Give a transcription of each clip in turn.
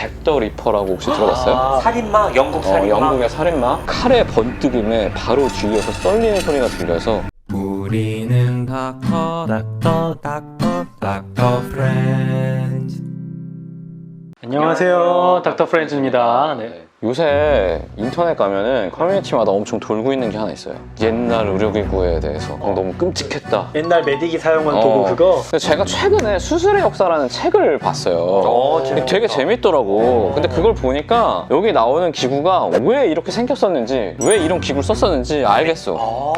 잭 더 리퍼라고 혹시 들어봤어요? 살인마? 영국 살인마? 영국의 살인마. 칼의 번뜩임에 바로 뒤에서 썰리는 소리가 들려서 우리는 닥터 프렌즈. 안녕하세요, 닥터 프렌즈입니다. 네. 요새 인터넷 가면은 커뮤니티마다 엄청 돌고 있는 게 하나 있어요. 옛날 의료기구에 대해서 너무 끔찍했다. 옛날 메딕이 사용한 도구 그거? 근데 제가 최근에 수술의 역사라는 책을 봤어요. 되게 재밌더라고. 근데 그걸 보니까 여기 나오는 기구가 왜 이렇게 생겼었는지, 왜 이런 기구를 썼었는지 알겠어.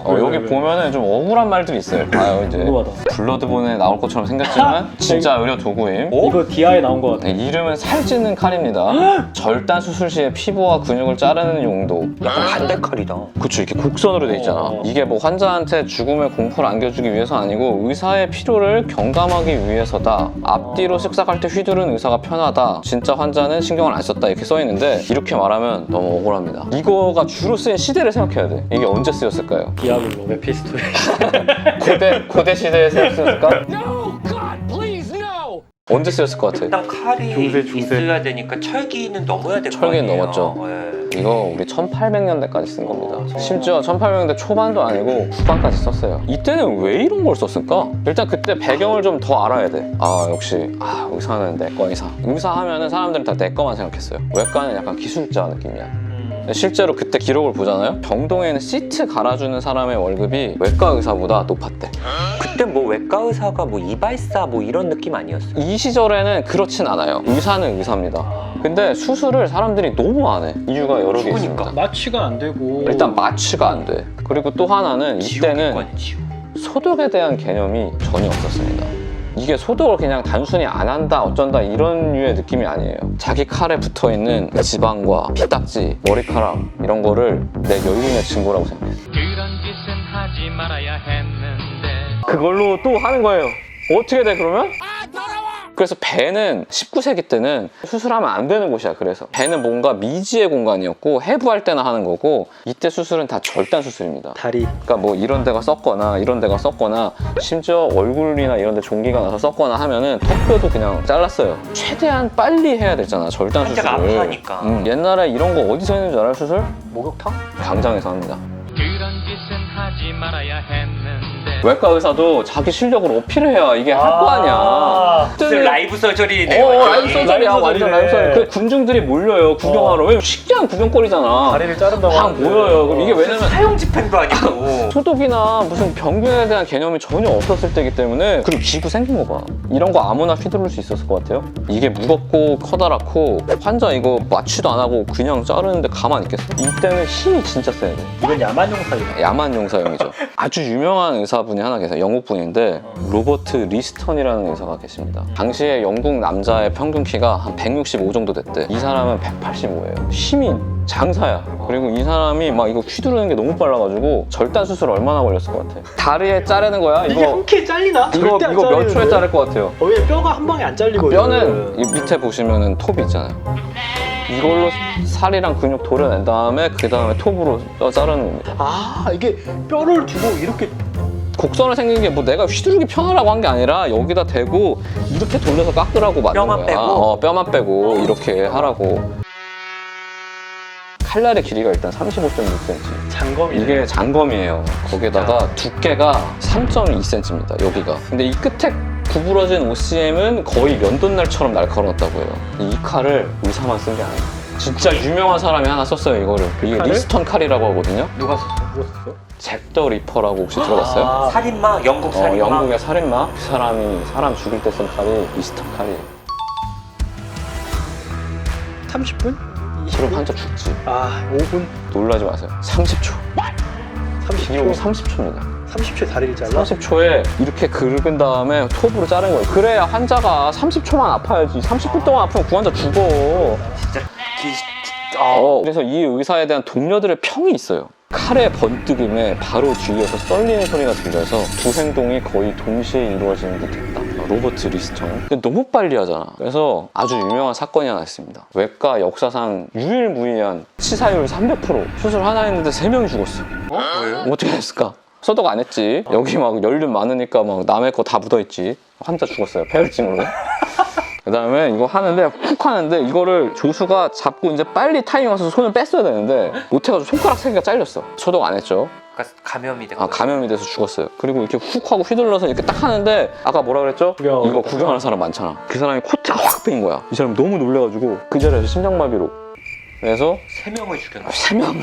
여기 보면은 좀 억울한 말들이 있어요. 봐요, 이제 궁금하다. 블러드본에 나올 것처럼 생겼지만 진짜 의료 도구임. 이거 DI에 나온 거 같아. 네, 이름은 살찌는 칼입니다. 절단 수술 시에 피부와 근육을 자르는 용도. 약간 반대칼이다. 그쵸, 이렇게 곡선으로 돼 있잖아. 이게 뭐 환자한테 죽음의 공포를 안겨주기 위해서 아니고 의사의 필요를 경감하기 위해서다. 앞뒤로 쓱싹할 때 휘두른 의사가 편하다. 진짜 환자는 신경을 안 썼다. 이렇게 써 있는데 이렇게 말하면 너무 억울합니다. 이거가 주로 쓰인 시대를 생각해야 돼. 이게 언제 쓰였을까요? 디아블로, 메피스토에. 고대 시대에 쓰였을까? 언제 쓰였을 것 같아? 일단 칼이 중세. 있어야 되니까 철기는 넘어야 될 거 아니에요. 철기는 넘었죠. 네. 이거 우리 1800년대까지 쓴 겁니다. 심지어 1800년대 초반도 아니고 후반까지 썼어요. 이때는 왜 이런 걸 썼을까? 일단 그때 배경을 좀 더 알아야 돼. 역시 의사는 내과 의사. 의사 하면은 사람들은 다 내과만 생각했어요. 외과는 약간 기술자 느낌이야. 실제로 그때 기록을 보잖아요. 병동에는 시트 갈아주는 사람의 월급이 외과 의사보다 높았대. 그때 뭐 외과 의사가 뭐 이발사 뭐 이런 느낌 아니었어요? 이 시절에는 그렇진 않아요. 의사는 의사입니다. 근데 수술을 사람들이 너무 안 해. 이유가 여러 개 있습니다. 마취가 안 되고. 일단 마취가 안 돼. 그리고 또 하나는 이때는 소독에 대한 개념이 전혀 없었습니다. 이게 소독을 그냥 단순히 안 한다 어쩐다 이런 류의 느낌이 아니에요. 자기 칼에 붙어있는 지방과 피딱지, 머리카락 이런 거를 내 여유의 증거라고 생각해요. 그런 짓은 하지 말아야 했는데. 그걸로 또 하는 거예요. 어떻게 돼 그러면? 그래서 배는 19세기 때는 수술하면 안 되는 곳이야. 그래서 배는 뭔가 미지의 공간이었고 해부할 때나 하는 거고, 이때 수술은 다 절단 수술입니다. 다리. 그러니까 뭐 이런 데가 썩거나 이런 데가 썩거나 심지어 얼굴이나 이런 데 종기가 나서 썩거나 하면은 턱뼈도 그냥 잘랐어요. 최대한 빨리 해야 되잖아, 절단 환자가 수술을. 아파하니까. 옛날에 이런 거 어디서 했는 줄 알아요, 수술? 목욕탕? 광장에서 합니다. 그런 짓은 하지 말아야 했는데. 외과 의사도 자기 실력을 어필해야 이게 할 거 아니야. 무슨 라이브 서저리네. 라이브 서저리야. 라이브 완전 서저리네. 라이브 서저리. 그 군중들이 몰려요, 구경하러. 왜 신기한 구경거리잖아. 다리를 자른다고 막 하는데. 모여요. 그럼 이게 왜냐면 사형 집행도 아니고. 소독이나 무슨 병균에 대한 개념이 전혀 없었을 때이기 때문에. 그리고 기구 생긴 거 봐. 이런 거 아무나 휘두를 수 있었을 것 같아요. 이게 무겁고 커다랗고 환자 이거 마취도 안 하고 그냥 자르는데 가만히 있겠어? 이때는 힘이 진짜 세야 돼. 이건 야만 용사이다. 야만 용사용이죠. 아주 유명한 의사분이 하나 계세요. 영국 분인데 로버트 리스턴이라는 의사가 계십니다. 당시에 영국 남자의 평균 키가 한 165 정도 됐대. 이 사람은 185예요. 힘이 장사야. 그리고 이 사람이 막 이거 휘두르는 게 너무 빨라가지고 절단 수술 얼마나 걸렸을 것 같아? 다리에 자르는 거야? 이게 한 큐에 잘리나? 이거 절대 안 몇 초에 잘리는데? 자를 것 같아요? 왜 뼈가 한 방에 안 잘리거든. 뼈는 이 밑에 보시면은 톱이 있잖아요. 이걸로 살이랑 근육 도려낸 다음에 그 다음에 톱으로 뼈 자르는 겁니다. 이게 뼈를 두고 이렇게. 곡선을 생긴 게 뭐 내가 휘두르기 편하라고 한 게 아니라 여기다 대고 이렇게 돌려서 깎으라고 만든 뼈만 거야. 빼고? 뼈만 빼고 이렇게 하라고. 칼날의 길이가 일단 35.6cm. 장검이네. 이게 장검이에요. 거기에다가 두께가 3.2cm입니다. 여기가. 근데 이 끝에 구부러진 OCM은 거의 면도날처럼 날카로웠다고 해요. 이 칼을 의사만 쓴 게 아니에요. 진짜 유명한 사람이 하나 썼어요, 이거를. 이게 칼을? 리스턴 칼이라고 하거든요. 누가 썼어? 뭐 썼어? 잭 더 리퍼라고 혹시 들어봤어요? 살인마? 영국 살인마? 영국의 살인마. 그 사람이 사람 죽일 때 쓴 칼이 리스턴 칼이에요. 30분? 그럼 환자 죽지. 5분? 놀라지 마세요. 30초. 기록이 30초? 30초입니다. 30초에 다리를 잘라? 30초에 이렇게 긁은 다음에 톱으로 자른 거예요. 그래야 환자가 30초만 아파야지. 30분 동안 아프면 그 환자 죽어. 진짜 그래서 이 의사에 대한 동료들의 평이 있어요. 칼의 번뜩임에 바로 뒤에서 썰리는 소리가 들려서 두 행동이 거의 동시에 이루어지는 듯했다. 로버트 리스턴. 근데 너무 빨리 하잖아. 그래서 아주 유명한 사건이 하나 있습니다. 외과 역사상 유일무이한 치사율 300%. 수술 하나 했는데 3명이 죽었어. 왜요? 어떻게 했을까? 소독 안 했지. 여기 막 연륜 많으니까 막 남의 거 다 묻어있지. 환자 죽었어요, 폐혈증으로. 그 다음에 이거 하는데 훅 하는데 이거를 조수가 잡고 이제 빨리 타이밍 와서 손을 뺐어야 되는데 못해가지고 손가락 3개가 잘렸어. 소독 안 했죠. 그러니까 감염이 된 아, 감염이 돼서 죽었어요. 그리고 이렇게 훅 하고 휘둘러서 이렇게 딱 하는데 아까 뭐라 그랬죠? 이거 구경하는 사람 많잖아. 그 사람이 코트가 확 빼인 거야. 이 사람 너무 놀래가지고 그 자리에서 심장마비로. 그래서 3명을 죽였나? 3명을.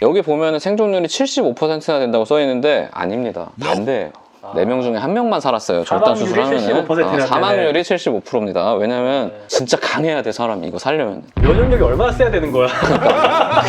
여기 보면 생존율이 75%나 된다고 써있는데 아닙니다. 반대예요. 4명 중에 1명만 살았어요. 절단 사망률이 수술하면 75%나 사망률이 75%입니다. 왜냐면 진짜 강해야 돼 사람이 이거 살려면. 면역력이 얼마나 세야 되는 거야?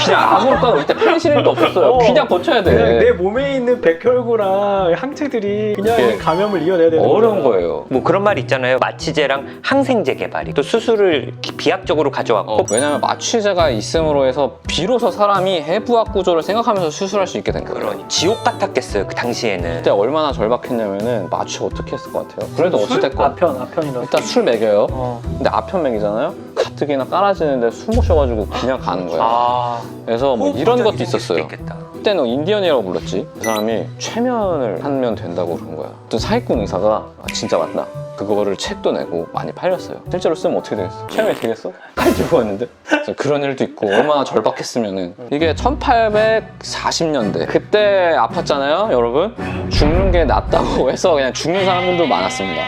그냥 아무것도 이때 페니실린도 없었어요. 그냥 버텨야 돼. 그냥 내 몸에 있는 백혈구랑 항체들이 그냥 이게 이 감염을 이겨내야 되는 어려운 거야. 거예요. 뭐 그런 말 있잖아요. 마취제랑 항생제 개발이 또 수술을 비약적으로 가져왔고 왜냐면 마취제가 있음으로 해서 비로소 사람이 해부학 구조를 생각하면서 수술할 수 있게 된 거예요. 그러니 지옥 같았겠어요. 그 당시에는. 그때 얼마나 절박했냐면은 마취 어떻게 했을 것 같아요? 그래도 어찌됐건 아편이라서. 일단 술 먹여요. 어. 근데 아편 먹이잖아요. 가뜩이나 깔아지는데 술 마셔가지고 그냥 가는 거예요. 아, 그래서 뭐 이런 것도 있었어요. 있겠다. 그때는 인디언이라고 불렀지. 그 사람이 최면을 하면 된다고 그런 거야. 어떤 사기꾼 의사가 아, 진짜 맞나? 그거를 책도 내고 많이 팔렸어요. 실제로 쓰면 어떻게 되겠어? 최면이 되겠어? 칼 들고 왔는데? 그래서 그런 일도 있고 얼마나 절박했으면은. 이게 1840년대 그때 아팠잖아요 여러분. 죽는 게 낫다고 해서 그냥 죽는 사람들도 많았습니다.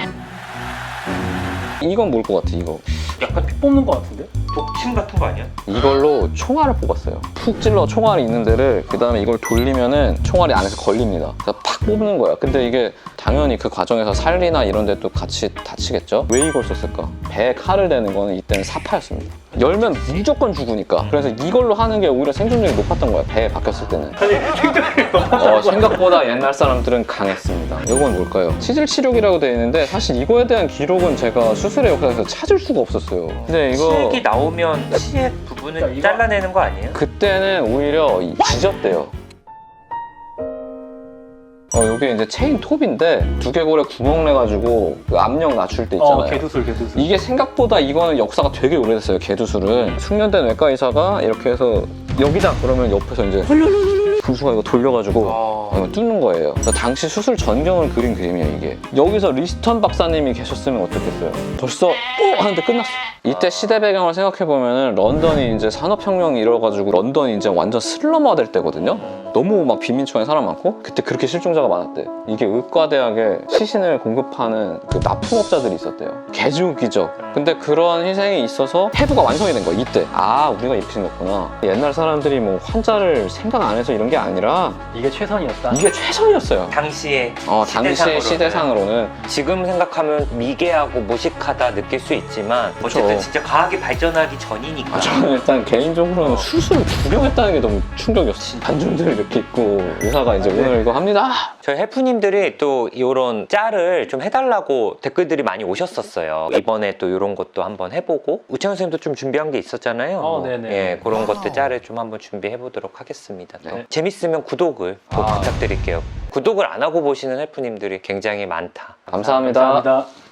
이건 뭘 것 같아 이거? 약간 피 뽑는 거 같은데? 독침 같은 거 아니야? 이걸로 총알을 뽑았어요. 푹 찔러 총알이 있는 데를 그 다음에 이걸 돌리면은 총알이 안에서 걸립니다. 그래서 팍 뽑는 거야. 근데 이게 당연히 그 과정에서 살리나 이런 데도 같이 다치겠죠? 왜 이걸 썼을까? 배에 칼을 대는 거는 이때는 사파였습니다. 열면 무조건 죽으니까. 그래서 이걸로 하는 게 오히려 생존율이 높았던 거야. 배에 박혔을 때는. 아니 생존이 생각보다 옛날 사람들은 강했습니다. 이건 뭘까요? 치질 치료기라고 되어 있는데 사실 이거에 대한 기록은 제가 수술의 역사에서 찾을 수가 없었어요. 근데 이거 치액이 나오면 치액 부분을 그러니까 이거- 잘라내는 거 아니에요? 그때는 오히려 지졌대요. 요게 이제 체인 톱인데 두개골에 구멍 내가지고 그 압력 낮출 때 있잖아요. 개두술. 이게 생각보다 이거는 역사가 되게 오래됐어요. 개두술은 숙련된 외과 의사가 이렇게 해서 여기다 그러면 옆에서 이제 군수가 이거 돌려가지고 이거 뚫는 거예요. 그래서 당시 수술 전경을 그린 그림이에요 이게. 여기서 리스턴 박사님이 계셨으면 어떻겠어요? 벌써 하는데 끝났어. 이때 시대 배경을 생각해 보면은 런던이 이제 산업혁명이 일어가지고 런던이 이제 완전 슬럼화될 때거든요. 너무 막 빈민촌에 사람 많고 그때 그렇게 실종자가 많았대. 이게 의과대학에 시신을 공급하는 그 납품업자들이 있었대요. 개죽이죠. 근데 그런 희생이 있어서 해부가 완성이 된 거야 이때. 아 우리가 이렇게 생겼구나. 옛날 사람들이 뭐 환자를 생각 안 해서 이런 게 아니라 이게 최선이었다. 이게 최선이었어요. 당시에 당시 시대상으로는. 지금 생각하면 미개하고 무식하다 느낄 수 있지만 어쨌든 그쵸. 진짜 과학이 발전하기 전이니까. 저는 일단 개인적으로는 수술을 구경했다는 게 너무 충격이었어. 반중들이 이렇게 있고 의사가 이제 오늘 이거 합니다. 저희 헬프님들이 또 이런 짤을 좀 해달라고 댓글들이 많이 오셨었어요. 이번에 또 이런 것도 한번 해보고 우창현 선생님도 좀 준비한 게 있었잖아요. 네네. 예, 그런 것들 짤을 좀 한번 준비해보도록 하겠습니다. 또 네. 재밌으면 구독을 꼭 부탁드릴게요. 구독을 안 하고 보시는 헬프님들이 굉장히 많다. 감사합니다. 감사합니다.